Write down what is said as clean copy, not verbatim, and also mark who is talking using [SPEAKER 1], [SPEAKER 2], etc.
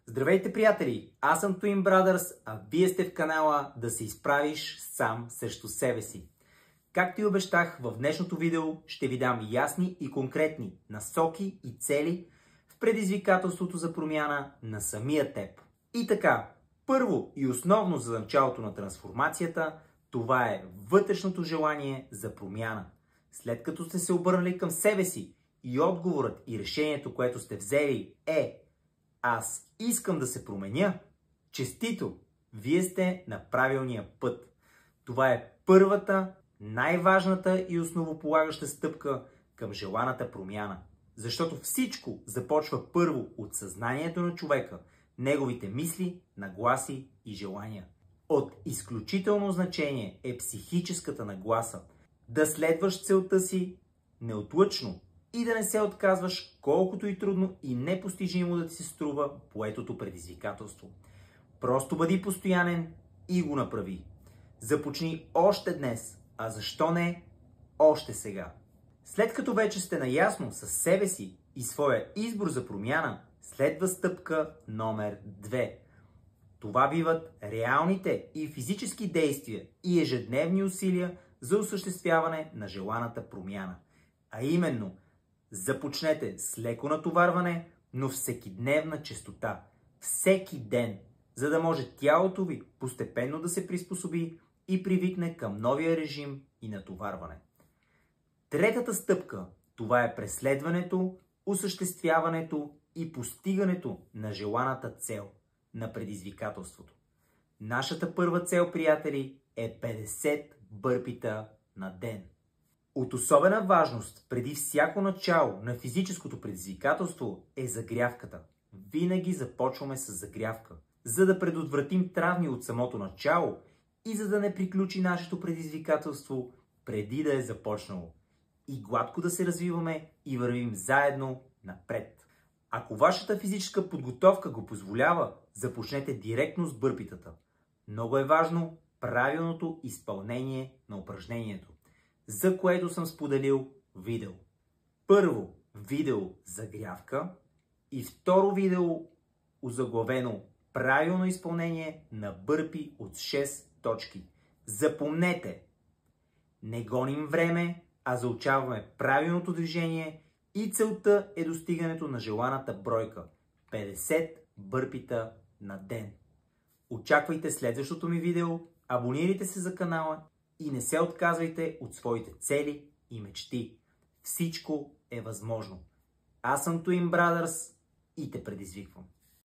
[SPEAKER 1] Здравейте, приятели! Аз съм Twin Brothers, а вие сте в канала Да се изправиш сам срещу себе си. Както и обещах, в днешното видео ще ви дам ясни и конкретни насоки и цели в предизвикателството за промяна на самия теб. И така, първо и основно за началото на трансформацията, това е вътрешното желание за промяна. След като сте се обърнали към себе си и отговорът и решението, което сте взели е аз искам да се променя, честито! Вие сте на правилния път. Това е първата, най-важната и основополагаща стъпка към желаната промяна. Защото всичко започва първо от съзнанието на човека, неговите мисли, нагласи и желания. От изключително значение е психическата нагласа. Да следваш целта си неотлъчно и да не се отказваш, колкото и трудно и непостижимо да ти се струва поетото предизвикателство. Просто бъди постоянен и го направи. Започни още днес, а защо не още сега. След като вече сте наясно с себе си и своя избор за промяна, следва стъпка номер 2. Това биват реалните и физически действия и ежедневни усилия за осъществяване на желаната промяна. А именно, започнете с леко натоварване, но всекидневна честота. Всеки ден, за да може тялото ви постепенно да се приспособи и привикне към новия режим и натоварване. Третата стъпка, това е преследването, осъществяването и постигането на желаната цел, на предизвикателството. Нашата първа цел, приятели, е 50 бърпита на ден. От особена важност преди всяко начало на физическото предизвикателство е загрявката. Винаги започваме с загрявка, за да предотвратим травми от самото начало и за да не приключи нашето предизвикателство преди да е започнало. И гладко да се развиваме и вървим заедно напред. Ако вашата физическа подготовка го позволява, започнете директно с бърпитата. Много е важно правилното изпълнение на упражнението, за което съм споделил видео. Първо видео загрявка и второ видео озаглавено правилно изпълнение на бърпи от 6 точки. Запомнете! Не гоним време, а заучаваме правилното движение и целта е достигането на желаната бройка 50 бърпита на ден. Очаквайте следващото ми видео, абонирайте се за канала и не се отказвайте от своите цели и мечти. Всичко е възможно. Аз съм Twin Brothers и те предизвиквам.